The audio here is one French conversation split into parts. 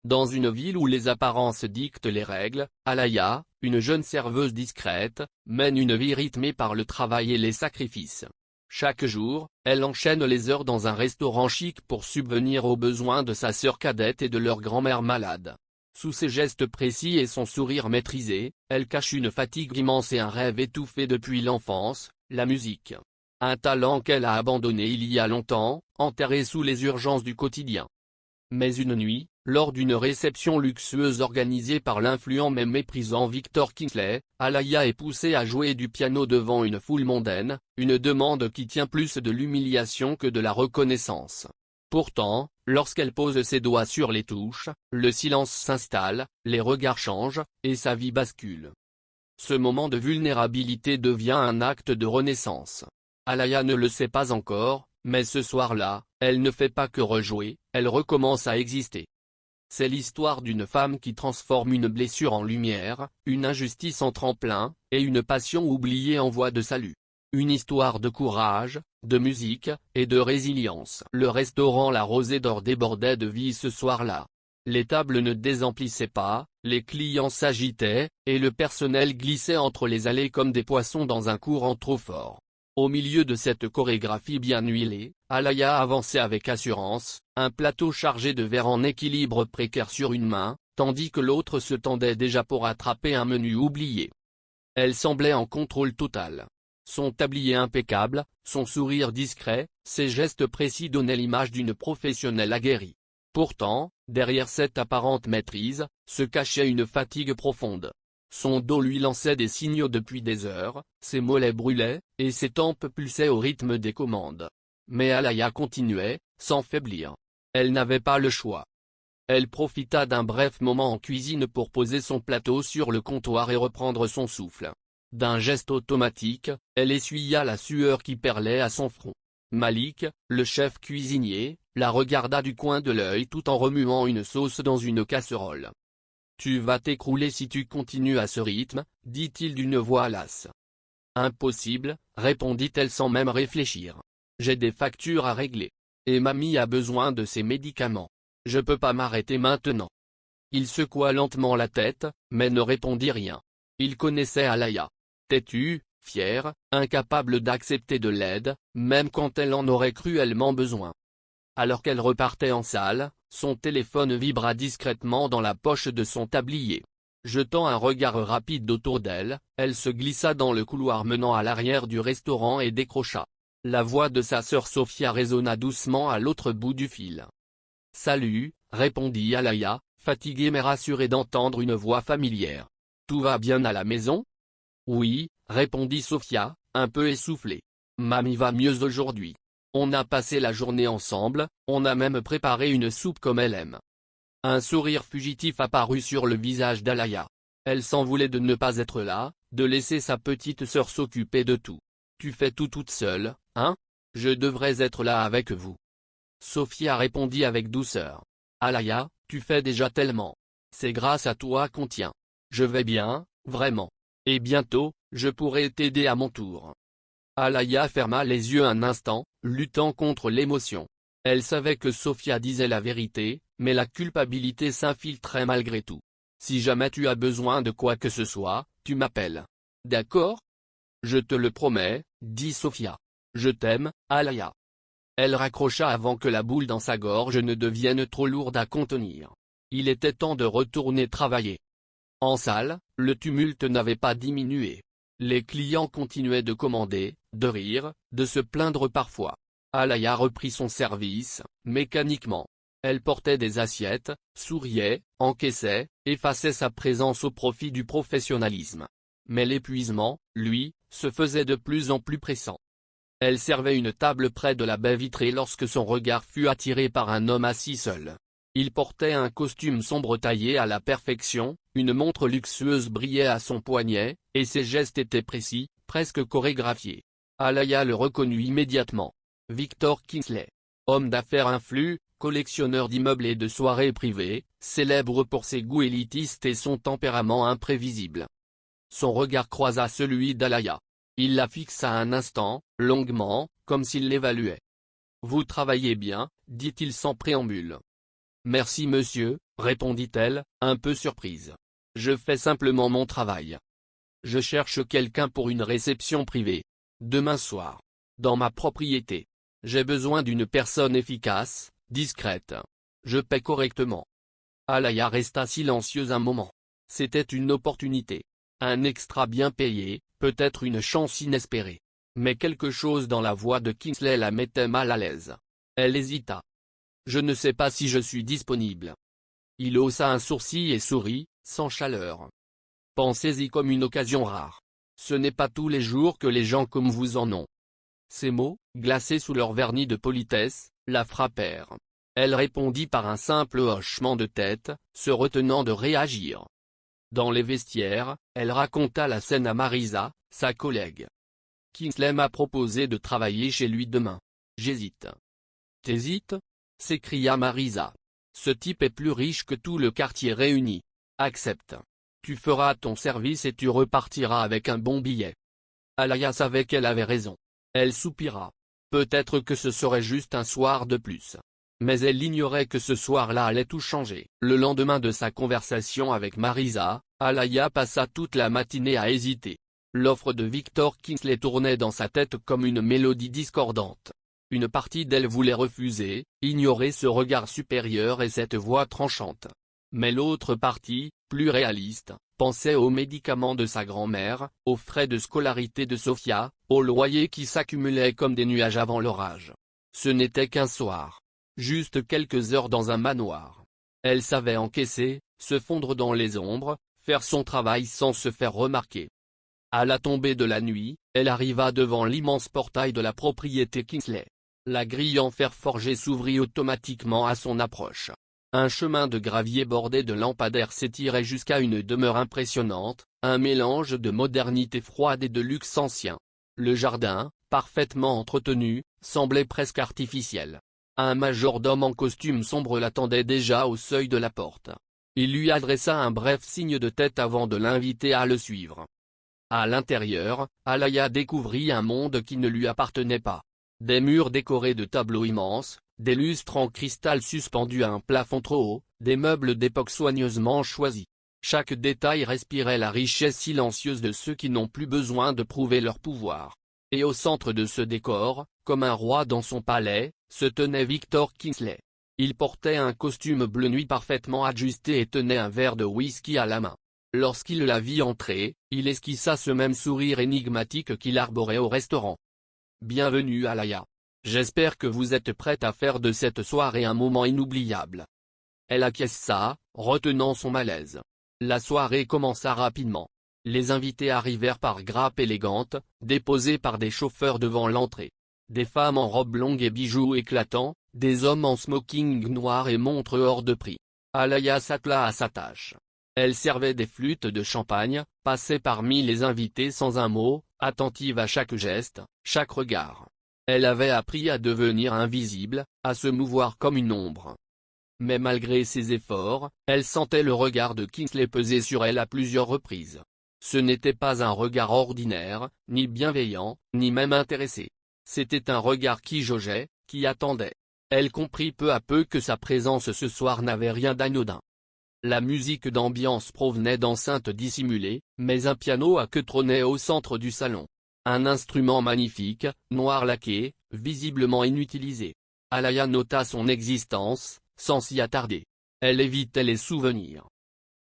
Dans une ville où les apparences dictent les règles, Alaya, une jeune serveuse discrète, mène une vie rythmée par le travail et les sacrifices. Chaque jour, elle enchaîne les heures dans un restaurant chic pour subvenir aux besoins de sa sœur cadette et de leur grand-mère malade. Sous ses gestes précis et son sourire maîtrisé, elle cache une fatigue immense et un rêve étouffé depuis l'enfance, la musique. Un talent qu'elle a abandonné il y a longtemps, enterré sous les urgences du quotidien. Mais une nuit, lors d'une réception luxueuse organisée par l'influent mais méprisant Victor Kingsley, Alaya est poussée à jouer du piano devant une foule mondaine, une demande qui tient plus de l'humiliation que de la reconnaissance. Pourtant, lorsqu'elle pose ses doigts sur les touches, le silence s'installe, les regards changent, et sa vie bascule. Ce moment de vulnérabilité devient un acte de renaissance. Alaya ne le sait pas encore, mais ce soir-là, elle ne fait pas que rejouer, elle recommence à exister. C'est l'histoire d'une femme qui transforme une blessure en lumière, une injustice en tremplin, et une passion oubliée en voie de salut. Une histoire de courage, de musique, et de résilience. Le restaurant La Rosée d'Or débordait de vie ce soir-là. Les tables ne désemplissaient pas, les clients s'agitaient, et le personnel glissait entre les allées comme des poissons dans un courant trop fort. Au milieu de cette chorégraphie bien huilée, Alaya avançait avec assurance, un plateau chargé de verres en équilibre précaire sur une main, tandis que l'autre se tendait déjà pour attraper un menu oublié. Elle semblait en contrôle total. Son tablier impeccable, son sourire discret, ses gestes précis donnaient l'image d'une professionnelle aguerrie. Pourtant, derrière cette apparente maîtrise, se cachait une fatigue profonde. Son dos lui lançait des signaux depuis des heures, ses mollets brûlaient, et ses tempes pulsaient au rythme des commandes. Mais Alaya continuait, sans faiblir. Elle n'avait pas le choix. Elle profita d'un bref moment en cuisine pour poser son plateau sur le comptoir et reprendre son souffle. D'un geste automatique, elle essuya la sueur qui perlait à son front. Malik, le chef cuisinier, la regarda du coin de l'œil tout en remuant une sauce dans une casserole. « Tu vas t'écrouler si tu continues à ce rythme, » dit-il d'une voix lasse. « Impossible, » répondit-elle sans même réfléchir. « J'ai des factures à régler. Et mamie a besoin de ses médicaments. Je peux pas m'arrêter maintenant. » Il secoua lentement la tête, mais ne répondit rien. Il connaissait Alaya. Têtue, fière, incapable d'accepter de l'aide, même quand elle en aurait cruellement besoin. Alors qu'elle repartait en salle, son téléphone vibra discrètement dans la poche de son tablier. Jetant un regard rapide autour d'elle, elle se glissa dans le couloir menant à l'arrière du restaurant et décrocha. La voix de sa sœur Sophia résonna doucement à l'autre bout du fil. « Salut », répondit Alaya, fatiguée mais rassurée d'entendre une voix familière. « Tout va bien à la maison ? » « Oui », répondit Sophia, un peu essoufflée. « Mamie va mieux aujourd'hui. On a passé la journée ensemble, on a même préparé une soupe comme elle aime. » Un sourire fugitif apparut sur le visage d'Alaya. Elle s'en voulait de ne pas être là, de laisser sa petite sœur s'occuper de tout. « Tu fais tout toute seule, hein ? Je devrais être là avec vous. » Sophia répondit avec douceur. « Alaya, tu fais déjà tellement. C'est grâce à toi qu'on tient. Je vais bien, vraiment. Et bientôt, je pourrai t'aider à mon tour. » Alaya ferma les yeux un instant, luttant contre l'émotion. Elle savait que Sophia disait la vérité, mais la culpabilité s'infiltrait malgré tout. « Si jamais tu as besoin de quoi que ce soit, tu m'appelles. D'accord ? » « Je te le promets, » dit Sophia. « Je t'aime, Alaya. » Elle raccrocha avant que la boule dans sa gorge ne devienne trop lourde à contenir. Il était temps de retourner travailler. En salle, le tumulte n'avait pas diminué. Les clients continuaient de commander, de rire, de se plaindre parfois. Alaya reprit son service, mécaniquement. Elle portait des assiettes, souriait, encaissait, effaçait sa présence au profit du professionnalisme. Mais l'épuisement, lui, se faisait de plus en plus pressant. Elle servait une table près de la baie vitrée lorsque son regard fut attiré par un homme assis seul. Il portait un costume sombre taillé à la perfection, une montre luxueuse brillait à son poignet, et ses gestes étaient précis, presque chorégraphiés. Alaya le reconnut immédiatement. Victor Kingsley. Homme d'affaires influent, collectionneur d'immeubles et de soirées privées, célèbre pour ses goûts élitistes et son tempérament imprévisible. Son regard croisa celui d'Alaya. Il la fixa un instant, longuement, comme s'il l'évaluait. « Vous travaillez bien », dit-il sans préambule. Merci monsieur, répondit-elle, un peu surprise. Je fais simplement mon travail. Je cherche quelqu'un pour une réception privée. Demain soir. Dans ma propriété. J'ai besoin d'une personne efficace, discrète. Je paie correctement. Alaya resta silencieuse un moment. C'était une opportunité. Un extra bien payé, peut-être une chance inespérée. Mais quelque chose dans la voix de Kingsley la mettait mal à l'aise. Elle hésita. Je ne sais pas si je suis disponible. Il haussa un sourcil et sourit, sans chaleur. Pensez-y comme une occasion rare. Ce n'est pas tous les jours que les gens comme vous en ont. Ces mots, glacés sous leur vernis de politesse, la frappèrent. Elle répondit par un simple hochement de tête, se retenant de réagir. Dans les vestiaires, elle raconta la scène à Marisa, sa collègue. Kingsley m'a proposé de travailler chez lui demain. J'hésite. T'hésites ? S'écria Marisa. Ce type est plus riche que tout le quartier réuni. Accepte. Tu feras ton service et tu repartiras avec un bon billet. Alaya savait qu'elle avait raison. Elle soupira. Peut-être que ce serait juste un soir de plus. Mais elle ignorait que ce soir-là allait tout changer. Le lendemain de sa conversation avec Marisa, Alaya passa toute la matinée à hésiter. L'offre de Victor Kingsley tournait dans sa tête comme une mélodie discordante. Une partie d'elle voulait refuser, ignorer ce regard supérieur et cette voix tranchante. Mais l'autre partie, plus réaliste, pensait aux médicaments de sa grand-mère, aux frais de scolarité de Sophia, au loyer qui s'accumulait comme des nuages avant l'orage. Ce n'était qu'un soir. Juste quelques heures dans un manoir. Elle savait encaisser, se fondre dans les ombres, faire son travail sans se faire remarquer. À la tombée de la nuit, elle arriva devant l'immense portail de la propriété Kingsley. La grille en fer forgé s'ouvrit automatiquement à son approche. Un chemin de gravier bordé de lampadaires s'étirait jusqu'à une demeure impressionnante, un mélange de modernité froide et de luxe ancien. Le jardin, parfaitement entretenu, semblait presque artificiel. Un majordome en costume sombre l'attendait déjà au seuil de la porte. Il lui adressa un bref signe de tête avant de l'inviter à le suivre. À l'intérieur, Alaya découvrit un monde qui ne lui appartenait pas. Des murs décorés de tableaux immenses, des lustres en cristal suspendus à un plafond trop haut, des meubles d'époque soigneusement choisis. Chaque détail respirait la richesse silencieuse de ceux qui n'ont plus besoin de prouver leur pouvoir. Et au centre de ce décor, comme un roi dans son palais, se tenait Victor Kingsley. Il portait un costume bleu nuit parfaitement ajusté et tenait un verre de whisky à la main. Lorsqu'il la vit entrer, il esquissa ce même sourire énigmatique qu'il arborait au restaurant. « Bienvenue Alaya. J'espère que vous êtes prête à faire de cette soirée un moment inoubliable. » Elle acquiesça, retenant son malaise. La soirée commença rapidement. Les invités arrivèrent par grappes élégantes, déposées par des chauffeurs devant l'entrée. Des femmes en robes longues et bijoux éclatants, des hommes en smoking noir et montres hors de prix. Alaya s'attela à sa tâche. Elle servait des flûtes de champagne, passait parmi les invités sans un mot, attentive à chaque geste, chaque regard. Elle avait appris à devenir invisible, à se mouvoir comme une ombre. Mais malgré ses efforts, elle sentait le regard de Kingsley peser sur elle à plusieurs reprises. Ce n'était pas un regard ordinaire, ni bienveillant, ni même intéressé. C'était un regard qui jaugeait, qui attendait. Elle comprit peu à peu que sa présence ce soir n'avait rien d'anodin. La musique d'ambiance provenait d'enceintes dissimulées, mais un piano à queue trônait au centre du salon. Un instrument magnifique, noir laqué, visiblement inutilisé. Alaya nota son existence, sans s'y attarder. Elle évitait les souvenirs.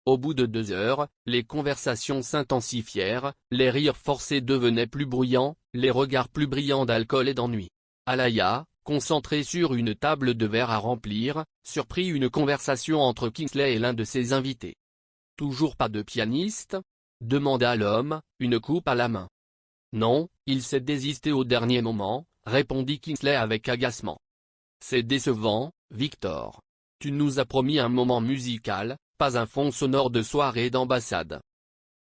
Au bout de 2 heures, les conversations s'intensifièrent, les rires forcés devenaient plus bruyants, les regards plus brillants d'alcool et d'ennui. Alaya, concentrée sur une table de verre à remplir, surprit une conversation entre Kingsley et l'un de ses invités. « Toujours pas de pianiste ?» demanda l'homme, une coupe à la main. « Non, il s'est désisté au dernier moment », répondit Kingsley avec agacement. « C'est décevant, Victor. Tu nous as promis un moment musical, pas un fond sonore de soirée d'ambassade. »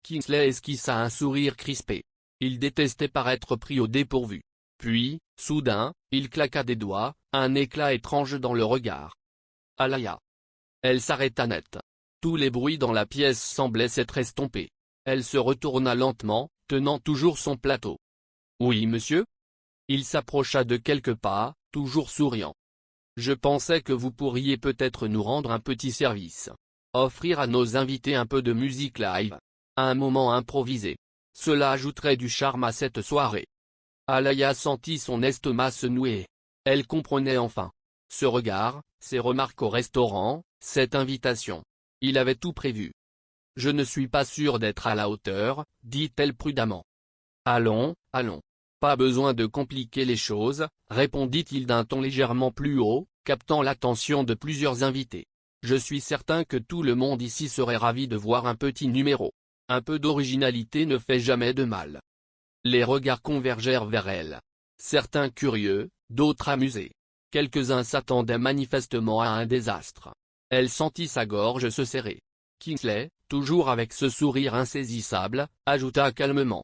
Kingsley esquissa un sourire crispé. Il détestait paraître pris au dépourvu. Puis, soudain, il claqua des doigts, un éclat étrange dans le regard. Alaya. Elle s'arrêta net. Tous les bruits dans la pièce semblaient s'être estompés. Elle se retourna lentement, tenant toujours son plateau. « Oui monsieur ?» Il s'approcha de quelques pas, toujours souriant. Je pensais que vous pourriez peut-être nous rendre un petit service. Offrir à nos invités un peu de musique live. À un moment improvisé. Cela ajouterait du charme à cette soirée. Alaya sentit son estomac se nouer. Elle comprenait enfin. Ce regard, ces remarques au restaurant, cette invitation. Il avait tout prévu. Je ne suis pas sûre d'être à la hauteur, dit-elle prudemment. Allons, allons. Pas besoin de compliquer les choses, répondit-il d'un ton légèrement plus haut, captant l'attention de plusieurs invités. Je suis certain que tout le monde ici serait ravi de voir un petit numéro. Un peu d'originalité ne fait jamais de mal. Les regards convergèrent vers elle. Certains curieux, d'autres amusés. Quelques-uns s'attendaient manifestement à un désastre. Elle sentit sa gorge se serrer. Kingsley, toujours avec ce sourire insaisissable, ajouta calmement.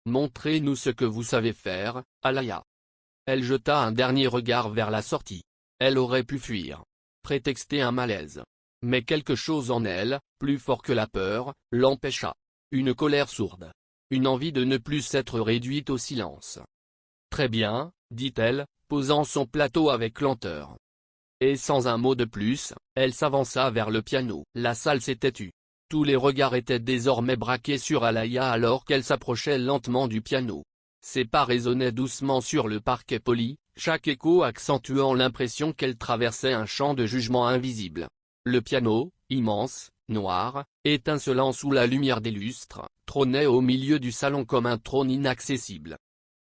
Montrez-nous ce que vous savez faire, Alaya. Elle jeta un dernier regard vers la sortie. Elle aurait pu fuir. Prétexter un malaise. Mais quelque chose en elle, plus fort que la peur, l'empêcha. Une colère sourde. Une envie de ne plus s'être réduite au silence. Très bien, dit-elle, posant son plateau avec lenteur. Et sans un mot de plus, elle s'avança vers le piano. La salle s'était tue. Tous les regards étaient désormais braqués sur Alaya alors qu'elle s'approchait lentement du piano. Ses pas résonnaient doucement sur le parquet poli, chaque écho accentuant l'impression qu'elle traversait un champ de jugement invisible. Le piano, immense, noir, étincelant sous la lumière des lustres, trônait au milieu du salon comme un trône inaccessible.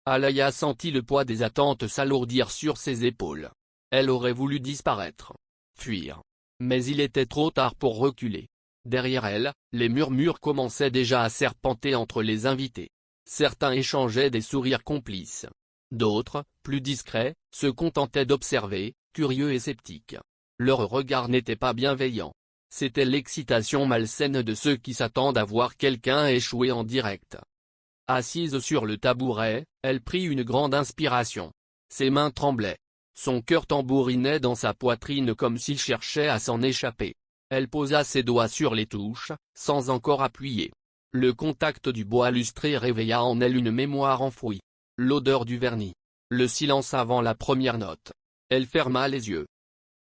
Alaya sentit le poids des attentes s'alourdir sur ses épaules. Elle aurait voulu disparaître. Fuir. Mais il était trop tard pour reculer. Derrière elle, les murmures commençaient déjà à serpenter entre les invités. Certains échangeaient des sourires complices. D'autres, plus discrets, se contentaient d'observer, curieux et sceptiques. Leur regard n'était pas bienveillant. C'était l'excitation malsaine de ceux qui s'attendent à voir quelqu'un échouer en direct. Assise sur le tabouret, elle prit une grande inspiration. Ses mains tremblaient. Son cœur tambourinait dans sa poitrine comme s'il cherchait à s'en échapper. Elle posa ses doigts sur les touches, sans encore appuyer. Le contact du bois lustré réveilla en elle une mémoire enfouie. L'odeur du vernis. Le silence avant la première note. Elle ferma les yeux.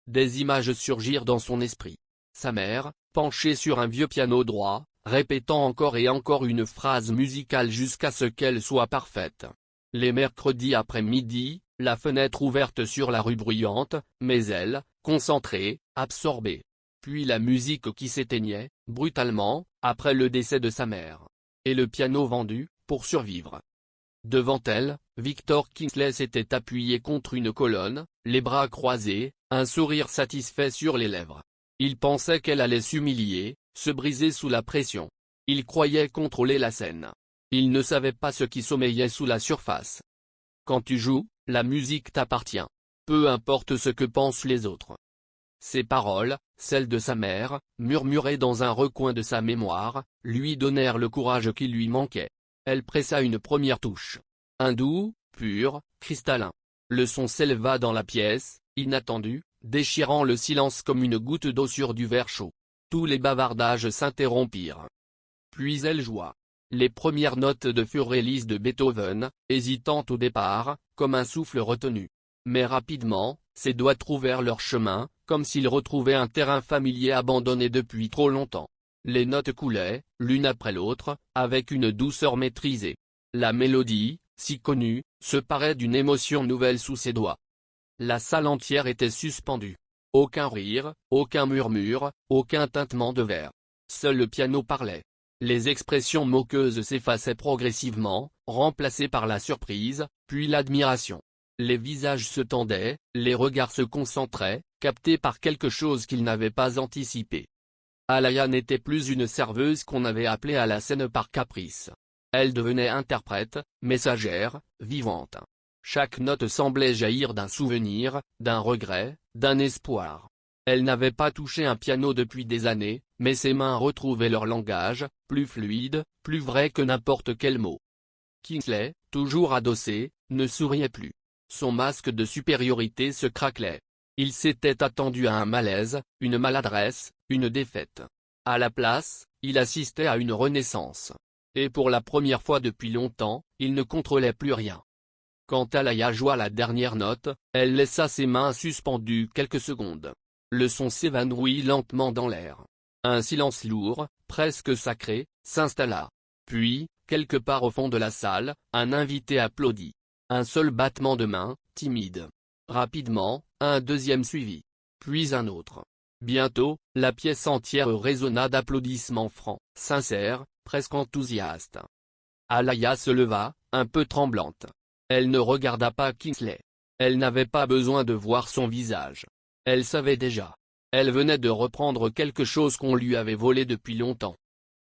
Des images surgirent dans son esprit. Sa mère, penchée sur un vieux piano droit, répétant encore et encore une phrase musicale jusqu'à ce qu'elle soit parfaite. Les mercredis après-midi, la fenêtre ouverte sur la rue bruyante, mais elle, concentrée, absorbée. Puis la musique qui s'éteignait, brutalement, après le décès de sa mère. Et le piano vendu, pour survivre. Devant elle, Victor Kingsley s'était appuyé contre une colonne, les bras croisés, un sourire satisfait sur les lèvres. Il pensait qu'elle allait s'humilier, se briser sous la pression. Il croyait contrôler la scène. Il ne savait pas ce qui sommeillait sous la surface. Quand tu joues, la musique t'appartient. Peu importe ce que pensent les autres. Ces paroles, celles de sa mère, murmurées dans un recoin de sa mémoire, lui donnèrent le courage qui lui manquait. Elle pressa une première touche. Un doux, pur, cristallin. Le son s'éleva dans la pièce, inattendu, déchirant le silence comme une goutte d'eau sur du verre chaud. Tous les bavardages s'interrompirent. Puis elle joua. Les premières notes de Furélise de Beethoven, hésitantes au départ, comme un souffle retenu. Mais rapidement, ses doigts trouvèrent leur chemin, comme s'ils retrouvaient un terrain familier abandonné depuis trop longtemps. Les notes coulaient, l'une après l'autre, avec une douceur maîtrisée. La mélodie, si connue, se parait d'une émotion nouvelle sous ses doigts. La salle entière était suspendue. Aucun rire, aucun murmure, aucun tintement de verre. Seul le piano parlait. Les expressions moqueuses s'effaçaient progressivement, remplacées par la surprise, puis l'admiration. Les visages se tendaient, les regards se concentraient, captés par quelque chose qu'ils n'avaient pas anticipé. Alaya n'était plus une serveuse qu'on avait appelée à la scène par caprice. Elle devenait interprète, messagère, vivante. Chaque note semblait jaillir d'un souvenir, d'un regret, d'un espoir. Elle n'avait pas touché un piano depuis des années, mais ses mains retrouvaient leur langage, plus fluide, plus vrai que n'importe quel mot. Kingsley, toujours adossé, ne souriait plus. Son masque de supériorité se craquelait. Il s'était attendu à un malaise, une maladresse, une défaite. À la place, il assistait à une renaissance. Et pour la première fois depuis longtemps, il ne contrôlait plus rien. Quand Alaya joua la dernière note, elle laissa ses mains suspendues quelques secondes. Le son s'évanouit lentement dans l'air. Un silence lourd, presque sacré, s'installa. Puis, quelque part au fond de la salle, un invité applaudit. Un seul battement de main, timide. Rapidement, un deuxième suivit. Puis un autre. Bientôt, la pièce entière résonna d'applaudissements francs, sincères, presque enthousiastes. Alaya se leva, un peu tremblante. Elle ne regarda pas Kingsley. Elle n'avait pas besoin de voir son visage. Elle savait déjà. Elle venait de reprendre quelque chose qu'on lui avait volé depuis longtemps.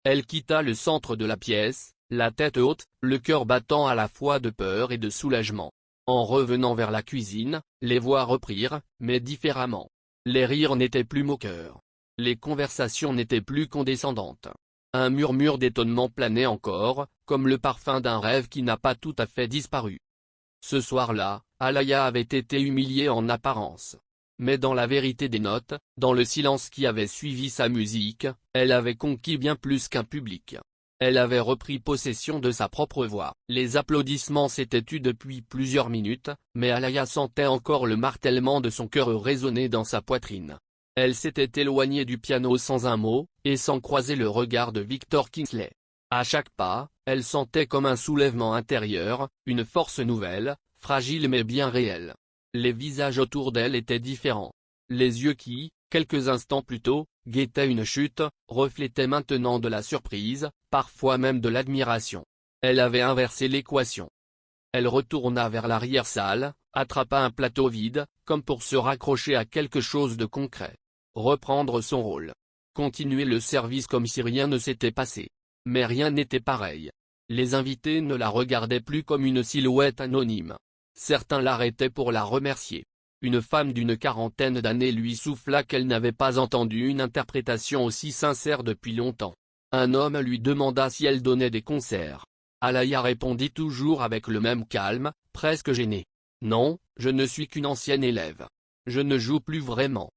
Elle quitta le centre de la pièce, la tête haute, le cœur battant à la fois de peur et de soulagement. En revenant vers la cuisine, les voix reprirent, mais différemment. Les rires n'étaient plus moqueurs. Les conversations n'étaient plus condescendantes. Un murmure d'étonnement planait encore, comme le parfum d'un rêve qui n'a pas tout à fait disparu. Ce soir-là, Alaya avait été humiliée en apparence. Mais dans la vérité des notes, dans le silence qui avait suivi sa musique, elle avait conquis bien plus qu'un public. Elle avait repris possession de sa propre voix. Les applaudissements s'étaient tus depuis plusieurs minutes, mais Alaya sentait encore le martèlement de son cœur résonner dans sa poitrine. Elle s'était éloignée du piano sans un mot, et sans croiser le regard de Victor Kingsley. À chaque pas, elle sentait comme un soulèvement intérieur, une force nouvelle, fragile mais bien réelle. Les visages autour d'elle étaient différents. Les yeux qui, quelques instants plus tôt, guettaient une chute, reflétaient maintenant de la surprise, parfois même de l'admiration. Elle avait inversé l'équation. Elle retourna vers l'arrière-salle, attrapa un plateau vide, comme pour se raccrocher à quelque chose de concret. Reprendre son rôle. Continuer le service comme si rien ne s'était passé. Mais rien n'était pareil. Les invités ne la regardaient plus comme une silhouette anonyme. Certains l'arrêtaient pour la remercier. Une femme d'une quarantaine d'années lui souffla qu'elle n'avait pas entendu une interprétation aussi sincère depuis longtemps. Un homme lui demanda si elle donnait des concerts. Alaya répondit toujours avec le même calme, presque gêné. « Non, je ne suis qu'une ancienne élève. Je ne joue plus vraiment. »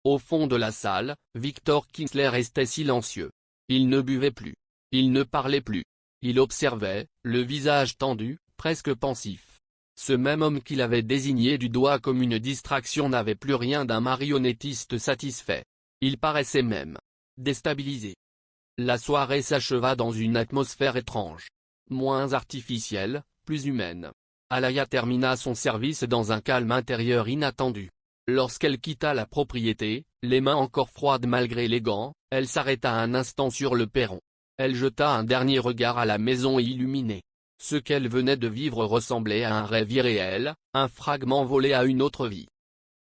Au fond de la salle, Victor Kingsley restait silencieux. Il ne buvait plus. Il ne parlait plus. Il observait, le visage tendu, presque pensif. Ce même homme qu'il avait désigné du doigt comme une distraction n'avait plus rien d'un marionnettiste satisfait. Il paraissait même déstabilisé. La soirée s'acheva dans une atmosphère étrange. Moins artificielle, plus humaine. Alaya termina son service dans un calme intérieur inattendu. Lorsqu'elle quitta la propriété, les mains encore froides malgré les gants, elle s'arrêta un instant sur le perron. Elle jeta un dernier regard à la maison illuminée. Ce qu'elle venait de vivre ressemblait à un rêve irréel, un fragment volé à une autre vie.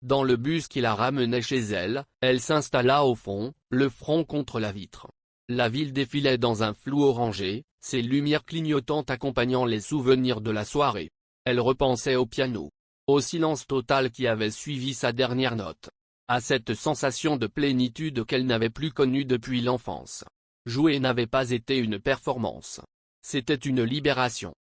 Dans le bus qui la ramenait chez elle, elle s'installa au fond, le front contre la vitre. La ville défilait dans un flou orangé, ses lumières clignotantes accompagnant les souvenirs de la soirée. Elle repensait au piano. Au silence total qui avait suivi sa dernière note. À cette sensation de plénitude qu'elle n'avait plus connue depuis l'enfance. Jouer n'avait pas été une performance. C'était une libération.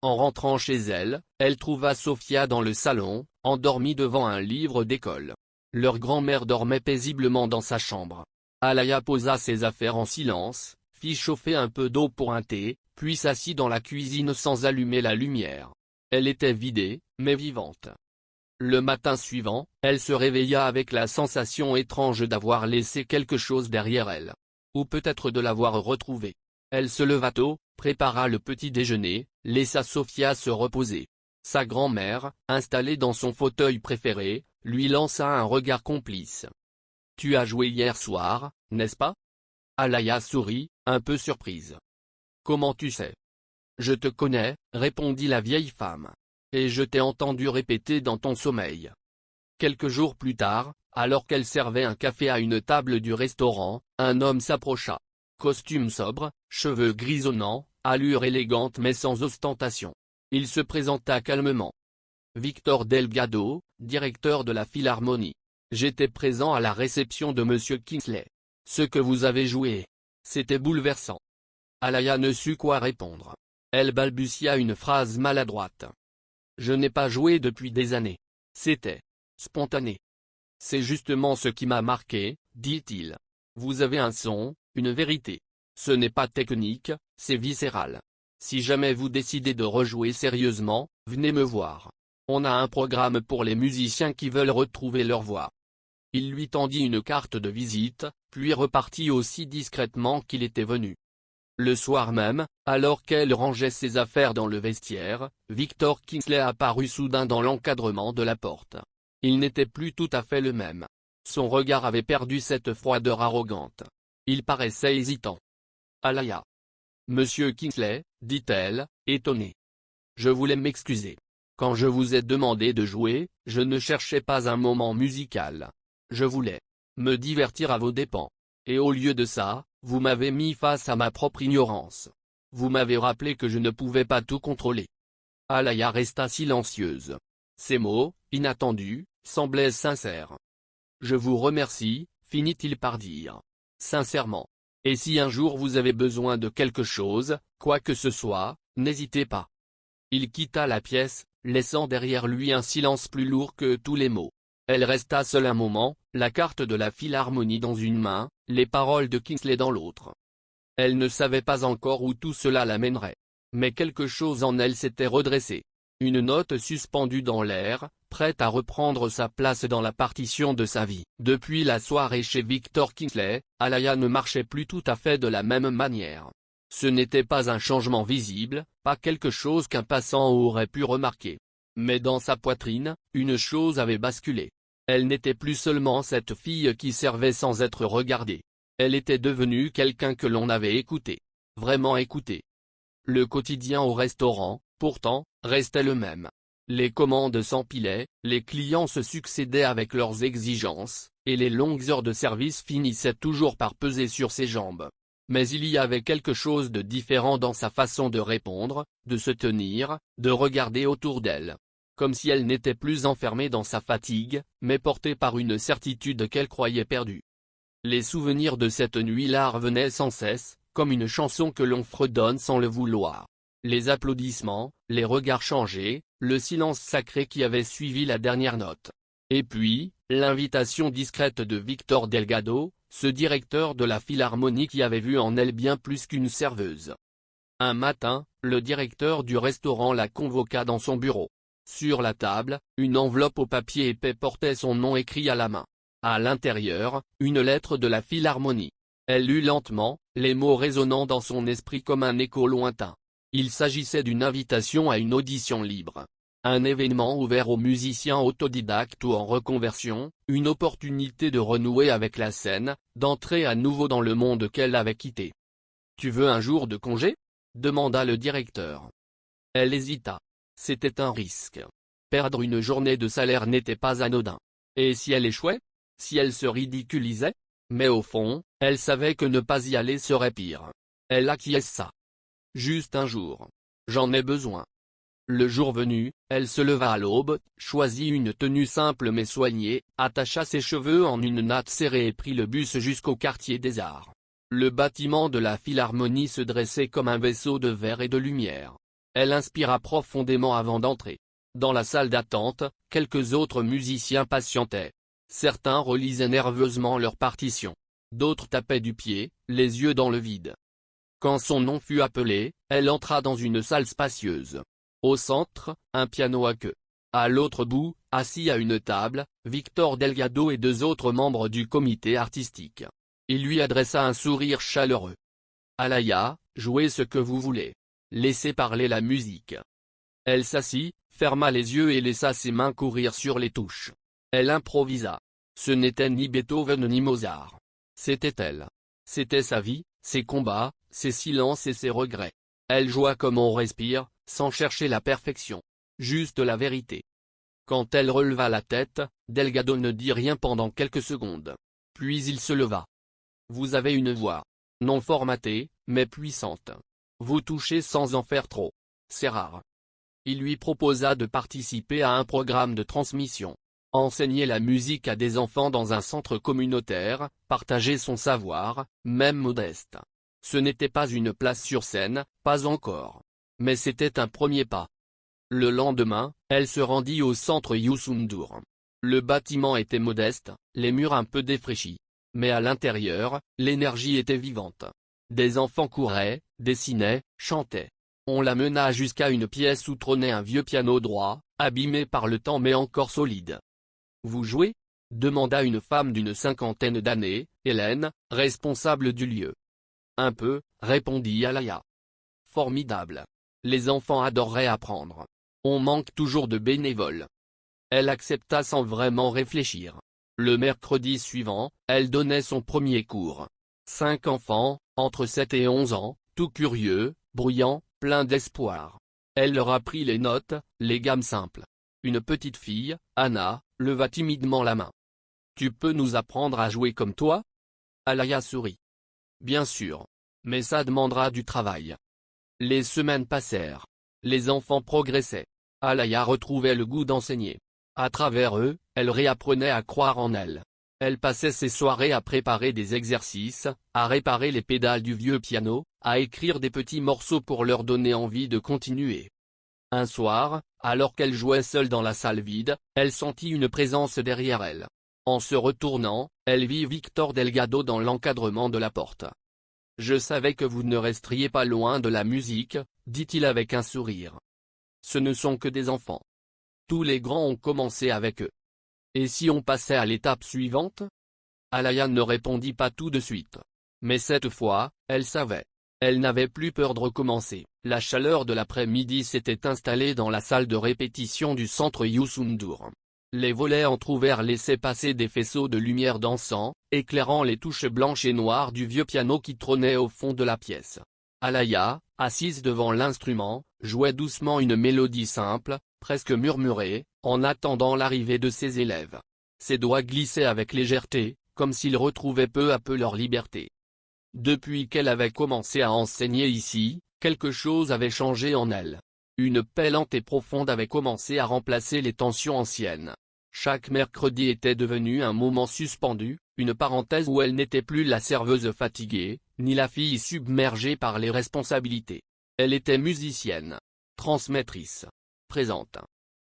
En rentrant chez elle, elle trouva Sofia dans le salon, endormie devant un livre d'école. Leur grand-mère dormait paisiblement dans sa chambre. Alaya posa ses affaires en silence, fit chauffer un peu d'eau pour un thé, puis s'assit dans la cuisine sans allumer la lumière. Elle était vidée, mais vivante. Le matin suivant, elle se réveilla avec la sensation étrange d'avoir laissé quelque chose derrière elle. Ou peut-être de l'avoir retrouvé. Elle se leva tôt, prépara le petit déjeuner, laissa Sofia se reposer. Sa grand-mère, installée dans son fauteuil préféré, lui lança un regard complice. « Tu as joué hier soir, n'est-ce pas ?» Alaya sourit, un peu surprise. « Comment tu sais ?»« Je te connais, » répondit la vieille femme. « Et je t'ai entendu répéter dans ton sommeil. » Quelques jours plus tard, alors qu'elle servait un café à une table du restaurant, un homme s'approcha. Costume sobre, cheveux grisonnants, allure élégante mais sans ostentation. Il se présenta calmement. « Victor Delgado, directeur de la Philharmonie. J'étais présent à la réception de Monsieur Kingsley. Ce que vous avez joué. C'était bouleversant. » Alaya ne sut quoi répondre. Elle balbutia une phrase maladroite. « Je n'ai pas joué depuis des années. C'était spontané. » « C'est justement ce qui m'a marqué, » dit-il. « Vous avez un son, une vérité. Ce n'est pas technique, c'est viscéral. Si jamais vous décidez de rejouer sérieusement, venez me voir. On a un programme pour les musiciens qui veulent retrouver leur voix. Il lui tendit une carte de visite, puis repartit aussi discrètement qu'il était venu. Le soir même, alors qu'elle rangeait ses affaires dans le vestiaire, Victor Kingsley apparut soudain dans l'encadrement de la porte. Il n'était plus tout à fait le même. Son regard avait perdu cette froideur arrogante. Il paraissait hésitant. Alaya. Monsieur Kingsley, dit-elle, étonnée. Je voulais m'excuser. Quand je vous ai demandé de jouer, je ne cherchais pas un moment musical. Je voulais me divertir à vos dépens. Et au lieu de ça, vous m'avez mis face à ma propre ignorance. Vous m'avez rappelé que je ne pouvais pas tout contrôler. Alaya resta silencieuse. Ces mots, inattendus, semblaient sincères. Je vous remercie, finit-il par dire. Sincèrement. Et si un jour vous avez besoin de quelque chose, quoi que ce soit, n'hésitez pas. Il quitta la pièce, laissant derrière lui un silence plus lourd que tous les mots. Elle resta seule un moment, la carte de la Philharmonie dans une main, les paroles de Kingsley dans l'autre. Elle ne savait pas encore où tout cela l'amènerait. Mais quelque chose en elle s'était redressé. Une note suspendue dans l'air, prête à reprendre sa place dans la partition de sa vie. Depuis la soirée chez Victor Kingsley, Alaya ne marchait plus tout à fait de la même manière. Ce n'était pas un changement visible, pas quelque chose qu'un passant aurait pu remarquer. Mais dans sa poitrine, une chose avait basculé. Elle n'était plus seulement cette fille qui servait sans être regardée. Elle était devenue quelqu'un que l'on avait écouté. Vraiment écouté. Le quotidien au restaurant, pourtant, restait le même. Les commandes s'empilaient, les clients se succédaient avec leurs exigences, et les longues heures de service finissaient toujours par peser sur ses jambes. Mais il y avait quelque chose de différent dans sa façon de répondre, de se tenir, de regarder autour d'elle. Comme si elle n'était plus enfermée dans sa fatigue, mais portée par une certitude qu'elle croyait perdue. Les souvenirs de cette nuit-là revenaient sans cesse, comme une chanson que l'on fredonne sans le vouloir. Les applaudissements, les regards changés, le silence sacré qui avait suivi la dernière note. Et puis, l'invitation discrète de Victor Delgado, ce directeur de la Philharmonie qui avait vu en elle bien plus qu'une serveuse. Un matin, le directeur du restaurant la convoqua dans son bureau. Sur la table, une enveloppe au papier épais portait son nom écrit à la main. À l'intérieur, une lettre de la Philharmonie. Elle lut lentement, les mots résonnant dans son esprit comme un écho lointain. Il s'agissait d'une invitation à une audition libre. Un événement ouvert aux musiciens autodidactes ou en reconversion, une opportunité de renouer avec la scène, d'entrer à nouveau dans le monde qu'elle avait quitté. « Tu veux un jour de congé ?» demanda le directeur. Elle hésita. C'était un risque. Perdre une journée de salaire n'était pas anodin. Et si elle échouait? Si elle se ridiculisait? Mais au fond, elle savait que ne pas y aller serait pire. Elle acquiesça. Juste un jour. J'en ai besoin. Le jour venu, elle se leva à l'aube, choisit une tenue simple mais soignée, attacha ses cheveux en une natte serrée et prit le bus jusqu'au quartier des Arts. Le bâtiment de la Philharmonie se dressait comme un vaisseau de verre et de lumière. Elle inspira profondément avant d'entrer. Dans la salle d'attente, quelques autres musiciens patientaient. Certains relisaient nerveusement leurs partitions. D'autres tapaient du pied, les yeux dans le vide. Quand son nom fut appelé, elle entra dans une salle spacieuse. Au centre, un piano à queue. À l'autre bout, assis à une table, Victor Delgado et deux autres membres du comité artistique. Il lui adressa un sourire chaleureux. « Alaya, jouez ce que vous voulez. Laissez parler la musique. » Elle s'assit, ferma les yeux et laissa ses mains courir sur les touches. Elle improvisa. Ce n'était ni Beethoven ni Mozart. C'était elle. C'était sa vie, ses combats, ses silences et ses regrets. Elle joua comme on respire, sans chercher la perfection. Juste la vérité. Quand elle releva la tête, Delgado ne dit rien pendant quelques secondes. Puis il se leva. « Vous avez une voix. Non formatée, mais puissante. Vous touchez sans en faire trop. C'est rare. » Il lui proposa de participer à un programme de transmission. Enseigner la musique à des enfants dans un centre communautaire, partager son savoir, même modeste. Ce n'était pas une place sur scène, pas encore. Mais c'était un premier pas. Le lendemain, elle se rendit au centre Youssou-N'Dour. Le bâtiment était modeste, les murs un peu défraîchis. Mais à l'intérieur, l'énergie était vivante. Des enfants couraient, dessinaient, chantaient. On la mena jusqu'à une pièce où trônait un vieux piano droit, abîmé par le temps mais encore solide. « Vous jouez ?» demanda une femme d'une cinquantaine d'années, Hélène, responsable du lieu. « Un peu », répondit Alaya. « Formidable. Les enfants adoreraient apprendre. On manque toujours de bénévoles. » Elle accepta sans vraiment réfléchir. Le mercredi suivant, elle donnait son premier cours. 5 enfants, entre 7 et 11 ans, tout curieux, bruyants, pleins d'espoir. Elle leur apprit les notes, les gammes simples. Une petite fille, Anna, leva timidement la main. « Tu peux nous apprendre à jouer comme toi ?» Alaya sourit. « Bien sûr. Mais ça demandera du travail. » Les semaines passèrent. Les enfants progressaient. Alaya retrouvait le goût d'enseigner. À travers eux, elle réapprenait à croire en elle. Elle passait ses soirées à préparer des exercices, à réparer les pédales du vieux piano, à écrire des petits morceaux pour leur donner envie de continuer. Un soir, alors qu'elle jouait seule dans la salle vide, elle sentit une présence derrière elle. En se retournant, elle vit Victor Delgado dans l'encadrement de la porte. « Je savais que vous ne resteriez pas loin de la musique, » dit-il avec un sourire. « Ce ne sont que des enfants. Tous les grands ont commencé avec eux. Et si on passait à l'étape suivante ?» Alaya ne répondit pas tout de suite. Mais cette fois, elle savait. Elle n'avait plus peur de recommencer. La chaleur de l'après-midi s'était installée dans la salle de répétition du centre Youssou. Les volets entr'ouverts laissaient passer des faisceaux de lumière dansant, éclairant les touches blanches et noires du vieux piano qui trônait au fond de la pièce. Alaya, assise devant l'instrument, jouait doucement une mélodie simple, presque murmurée, en attendant l'arrivée de ses élèves. Ses doigts glissaient avec légèreté, comme s'ils retrouvaient peu à peu leur liberté. Depuis qu'elle avait commencé à enseigner ici, quelque chose avait changé en elle. Une paix lente et profonde avait commencé à remplacer les tensions anciennes. Chaque mercredi était devenu un moment suspendu, une parenthèse où elle n'était plus la serveuse fatiguée, ni la fille submergée par les responsabilités. Elle était musicienne, transmettrice, présente.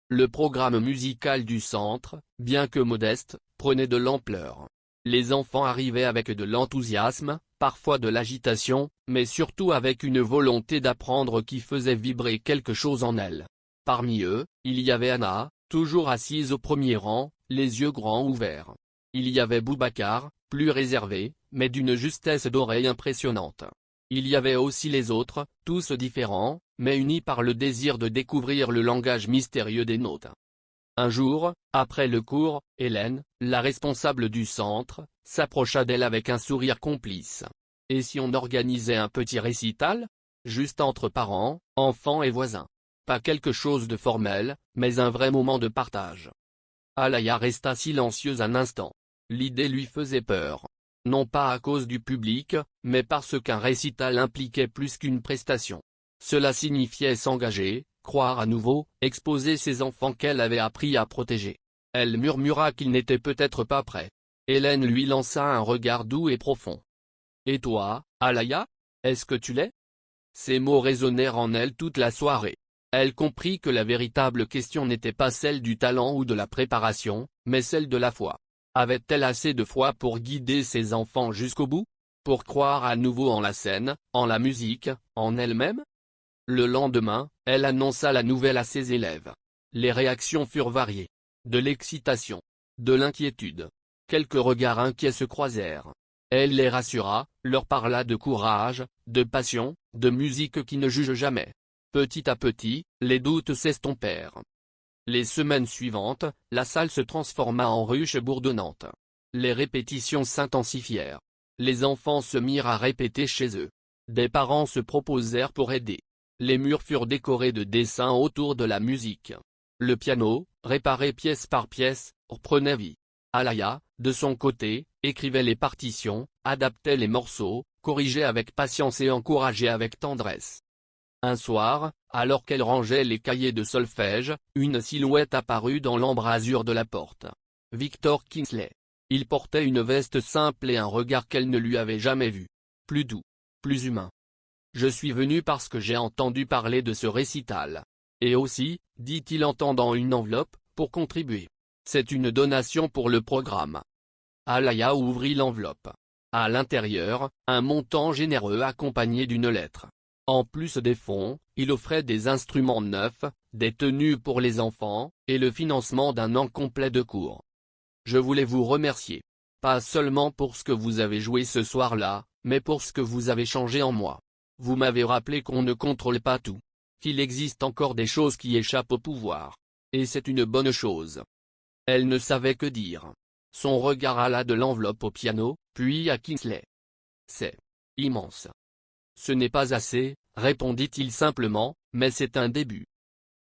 Le programme musical du centre, bien que modeste, prenait de l'ampleur. Les enfants arrivaient avec de l'enthousiasme, parfois de l'agitation, mais surtout avec une volonté d'apprendre qui faisait vibrer quelque chose en elle. Parmi eux, il y avait Anna, toujours assise au premier rang, les yeux grands ouverts. Il y avait Boubacar, plus réservé, mais d'une justesse d'oreille impressionnante. Il y avait aussi les autres, tous différents, mais unis par le désir de découvrir le langage mystérieux des notes. Un jour, après le cours, Hélène, la responsable du centre, s'approcha d'elle avec un sourire complice. « Et si on organisait un petit récital ? Juste entre parents, enfants et voisins. Pas quelque chose de formel, mais un vrai moment de partage. » Alaya resta silencieuse un instant. L'idée lui faisait peur. Non pas à cause du public, mais parce qu'un récital impliquait plus qu'une prestation. Cela signifiait s'engager, croire à nouveau, exposer ses enfants qu'elle avait appris à protéger. Elle murmura qu'il n'était peut-être pas prêt. Hélène lui lança un regard doux et profond. « Et toi, Alaya ? Est-ce que tu l'es ?» Ces mots résonnèrent en elle toute la soirée. Elle comprit que la véritable question n'était pas celle du talent ou de la préparation, mais celle de la foi. Avait-elle assez de foi pour guider ses enfants jusqu'au bout ? Pour croire à nouveau en la scène, en la musique, en elle-même ? Le lendemain, elle annonça la nouvelle à ses élèves. Les réactions furent variées. De l'excitation. De l'inquiétude. Quelques regards inquiets se croisèrent. Elle les rassura, leur parla de courage, de passion, de musique qui ne juge jamais. Petit à petit, les doutes s'estompèrent. Les semaines suivantes, la salle se transforma en ruche bourdonnante. Les répétitions s'intensifièrent. Les enfants se mirent à répéter chez eux. Des parents se proposèrent pour aider. Les murs furent décorés de dessins autour de la musique. Le piano, réparé pièce par pièce, reprenait vie. Alaya, de son côté, écrivait les partitions, adaptait les morceaux, corrigeait avec patience et encourageait avec tendresse. Un soir, alors qu'elle rangeait les cahiers de solfège, une silhouette apparut dans l'embrasure de la porte. Victor Kingsley. Il portait une veste simple et un regard qu'elle ne lui avait jamais vu. Plus doux. Plus humain. « Je suis venu parce que j'ai entendu parler de ce récital. Et aussi, dit-il en tendant une enveloppe, pour contribuer. C'est une donation pour le programme. » Alaya ouvrit l'enveloppe. À l'intérieur, un montant généreux accompagné d'une lettre. En plus des fonds, il offrait des instruments neufs, des tenues pour les enfants, et le financement d'un an complet de cours. Je voulais vous remercier. Pas seulement pour ce que vous avez joué ce soir-là, mais pour ce que vous avez changé en moi. Vous m'avez rappelé qu'on ne contrôle pas tout. Qu'il existe encore des choses qui échappent au pouvoir. Et c'est une bonne chose. Elle ne savait que dire. Son regard alla de l'enveloppe au piano, puis à Kingsley. C'est immense. Ce n'est pas assez, répondit-il simplement, mais c'est un début.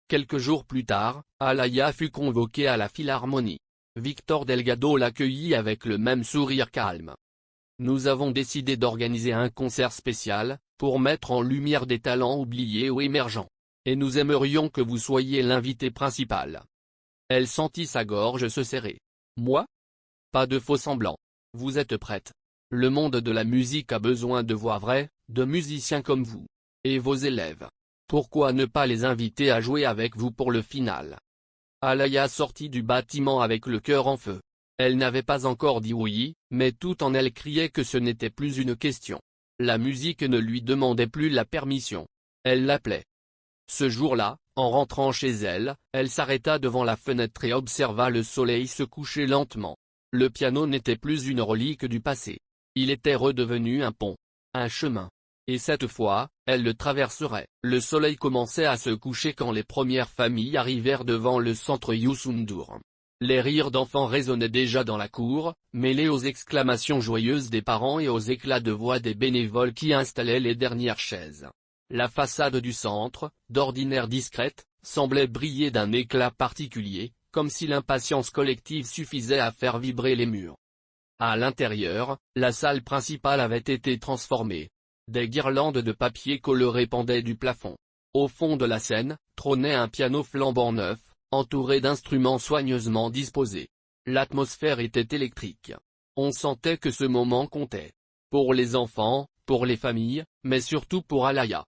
Quelques jours plus tard, Alaya fut convoquée à la Philharmonie. Victor Delgado l'accueillit avec le même sourire calme. Nous avons décidé d'organiser un concert spécial, pour mettre en lumière des talents oubliés ou émergents. Et nous aimerions que vous soyez l'invité principal. Elle sentit sa gorge se serrer. Moi? Pas de faux semblants. Vous êtes prête. Le monde de la musique a besoin de voix vraies, de musiciens comme vous. Et vos élèves. Pourquoi ne pas les inviter à jouer avec vous pour le final? Alaya sortit du bâtiment avec le cœur en feu. Elle n'avait pas encore dit oui, mais tout en elle criait que ce n'était plus une question. La musique ne lui demandait plus la permission. Elle l'appelait. Ce jour-là, en rentrant chez elle, elle s'arrêta devant la fenêtre et observa le soleil se coucher lentement. Le piano n'était plus une relique du passé. Il était redevenu un pont. Un chemin. Et cette fois, elle le traverserait. Le soleil commençait à se coucher quand les premières familles arrivèrent devant le centre Youssou. Les rires d'enfants résonnaient déjà dans la cour, mêlés aux exclamations joyeuses des parents et aux éclats de voix des bénévoles qui installaient les dernières chaises. La façade du centre, d'ordinaire discrète, semblait briller d'un éclat particulier, comme si l'impatience collective suffisait à faire vibrer les murs. À l'intérieur, la salle principale avait été transformée. Des guirlandes de papier coloré pendaient du plafond. Au fond de la scène, trônait un piano flambant neuf, entouré d'instruments soigneusement disposés. L'atmosphère était électrique. On sentait que ce moment comptait. Pour les enfants, pour les familles, mais surtout pour Alaya.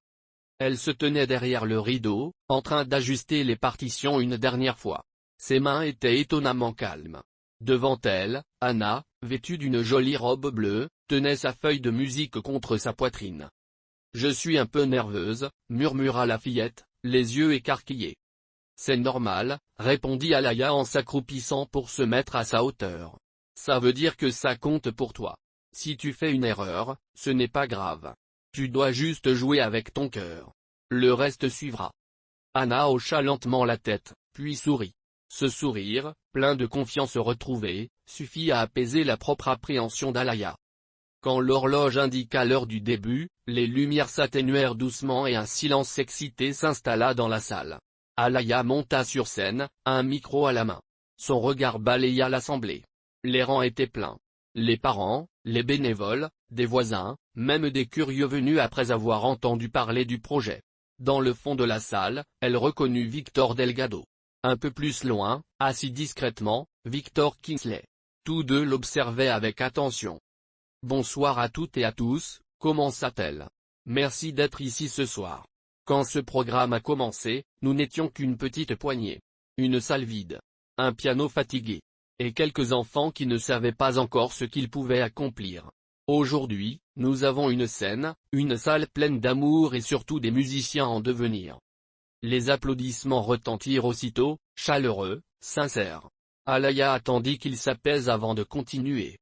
Elle se tenait derrière le rideau, en train d'ajuster les partitions une dernière fois. Ses mains étaient étonnamment calmes. Devant elle, Anna, vêtue d'une jolie robe bleue, tenait sa feuille de musique contre sa poitrine. « Je suis un peu nerveuse, » murmura la fillette, les yeux écarquillés. « C'est normal, » répondit Alaya en s'accroupissant pour se mettre à sa hauteur. « Ça veut dire que ça compte pour toi. Si tu fais une erreur, ce n'est pas grave. Tu dois juste jouer avec ton cœur. Le reste suivra. » Anna hocha lentement la tête, puis sourit. Ce sourire, plein de confiance retrouvée, suffit à apaiser la propre appréhension d'Alaya. Quand l'horloge indiqua l'heure du début, les lumières s'atténuèrent doucement et un silence excité s'installa dans la salle. Alaya monta sur scène, un micro à la main. Son regard balaya l'assemblée. Les rangs étaient pleins. Les parents, les bénévoles, des voisins, même des curieux venus après avoir entendu parler du projet. Dans le fond de la salle, elle reconnut Victor Delgado. Un peu plus loin, assis discrètement, Victor Kingsley. Tous deux l'observaient avec attention. « Bonsoir à toutes et à tous », commença-t-elle. « Merci d'être ici ce soir. Quand ce programme a commencé, nous n'étions qu'une petite poignée. Une salle vide. Un piano fatigué. Et quelques enfants qui ne savaient pas encore ce qu'ils pouvaient accomplir. Aujourd'hui, nous avons une scène, une salle pleine d'amour et surtout des musiciens en devenir. » Les applaudissements retentirent aussitôt, chaleureux, sincères. Alaya attendit qu'il s'apaise avant de continuer.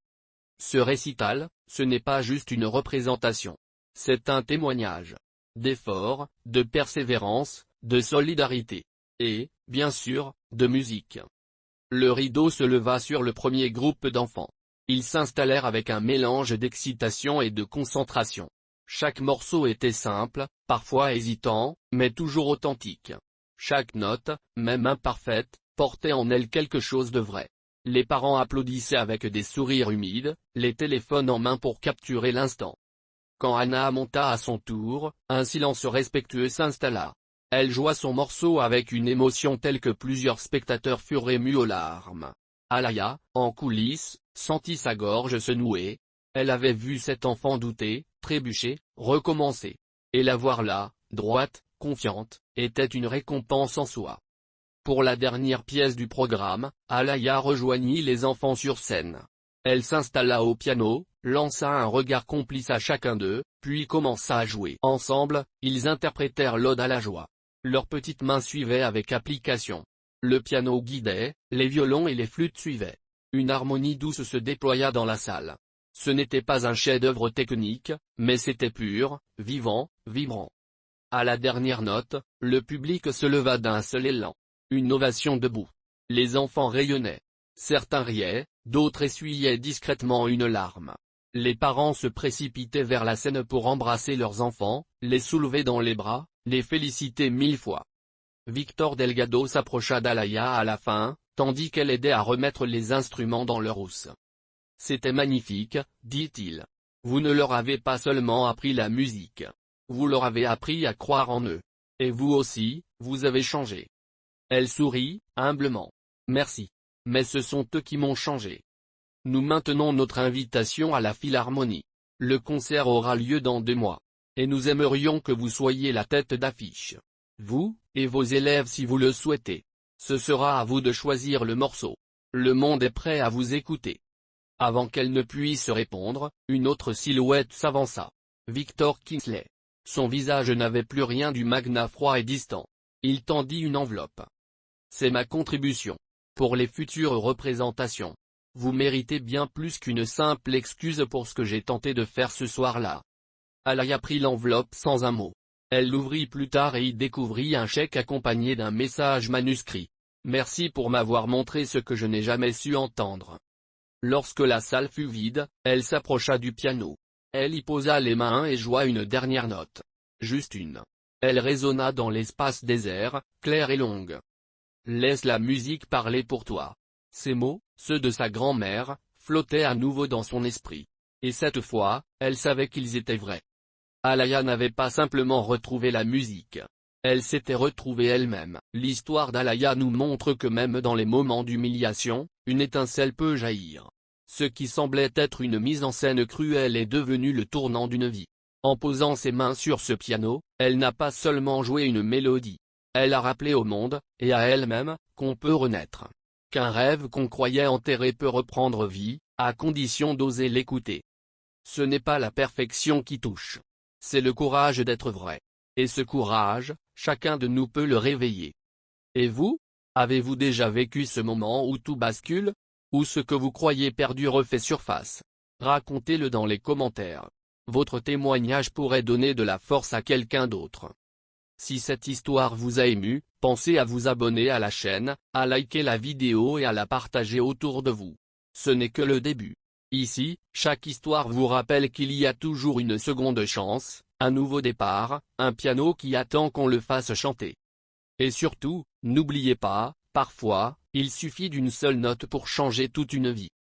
Ce récital, ce n'est pas juste une représentation. C'est un témoignage. D'effort, de persévérance, de solidarité. Et, bien sûr, de musique. Le rideau se leva sur le premier groupe d'enfants. Ils s'installèrent avec un mélange d'excitation et de concentration. Chaque morceau était simple, parfois hésitant, mais toujours authentique. Chaque note, même imparfaite, portait en elle quelque chose de vrai. Les parents applaudissaient avec des sourires humides, les téléphones en main pour capturer l'instant. Quand Anna monta à son tour, un silence respectueux s'installa. Elle joua son morceau avec une émotion telle que plusieurs spectateurs furent émus aux larmes. Alaya, en coulisses, sentit sa gorge se nouer. Elle avait vu cet enfant douter, trébucher, recommencer. Et la voir là, droite, confiante, était une récompense en soi. Pour la dernière pièce du programme, Alaya rejoignit les enfants sur scène. Elle s'installa au piano, lança un regard complice à chacun d'eux, puis commença à jouer. Ensemble, ils interprétèrent l'Ode à la joie. Leurs petites mains suivaient avec application. Le piano guidait, les violons et les flûtes suivaient. Une harmonie douce se déploya dans la salle. Ce n'était pas un chef-d'œuvre technique, mais c'était pur, vivant, vibrant. À la dernière note, le public se leva d'un seul élan. Une ovation debout. Les enfants rayonnaient. Certains riaient, d'autres essuyaient discrètement une larme. Les parents se précipitaient vers la scène pour embrasser leurs enfants, les soulever dans les bras, les féliciter 1000 fois. Victor Delgado s'approcha d'Alaya à la fin, tandis qu'elle aidait à remettre les instruments dans leur housse. « C'était magnifique, dit-il. Vous ne leur avez pas seulement appris la musique. Vous leur avez appris à croire en eux. Et vous aussi, vous avez changé. » Elle sourit, humblement. « Merci. Mais ce sont eux qui m'ont changé. » Nous maintenons notre invitation à la Philharmonie. Le concert aura lieu dans 2 mois. Et nous aimerions que vous soyez la tête d'affiche. Vous, et vos élèves si vous le souhaitez. Ce sera à vous de choisir le morceau. Le monde est prêt à vous écouter. Avant qu'elle ne puisse répondre, une autre silhouette s'avança. Victor Kingsley. Son visage n'avait plus rien du magnat froid et distant. Il tendit une enveloppe. C'est ma contribution. Pour les futures représentations. Vous méritez bien plus qu'une simple excuse pour ce que j'ai tenté de faire ce soir-là. Alaya prit l'enveloppe sans un mot. Elle l'ouvrit plus tard et y découvrit un chèque accompagné d'un message manuscrit. Merci pour m'avoir montré ce que je n'ai jamais su entendre. Lorsque la salle fut vide, elle s'approcha du piano. Elle y posa les mains et joua une dernière note. Juste une. Elle résonna dans l'espace désert, claire et longue. Laisse la musique parler pour toi. Ces mots, ceux de sa grand-mère, flottaient à nouveau dans son esprit. Et cette fois, elle savait qu'ils étaient vrais. Alaya n'avait pas simplement retrouvé la musique. Elle s'était retrouvée elle-même. L'histoire d'Alaya nous montre que même dans les moments d'humiliation, une étincelle peut jaillir. Ce qui semblait être une mise en scène cruelle est devenu le tournant d'une vie. En posant ses mains sur ce piano, elle n'a pas seulement joué une mélodie. Elle a rappelé au monde, et à elle-même, qu'on peut renaître. Qu'un rêve qu'on croyait enterré peut reprendre vie, à condition d'oser l'écouter. Ce n'est pas la perfection qui touche. C'est le courage d'être vrai. Et ce courage, chacun de nous peut le réveiller. Et vous? Avez-vous déjà vécu ce moment où tout bascule? Où ce que vous croyez perdu refait surface? Racontez-le dans les commentaires. Votre témoignage pourrait donner de la force à quelqu'un d'autre. Si cette histoire vous a ému, pensez à vous abonner à la chaîne, à liker la vidéo et à la partager autour de vous. Ce n'est que le début. Ici, chaque histoire vous rappelle qu'il y a toujours une seconde chance, un nouveau départ, un piano qui attend qu'on le fasse chanter. Et surtout, n'oubliez pas, parfois, il suffit d'une seule note pour changer toute une vie.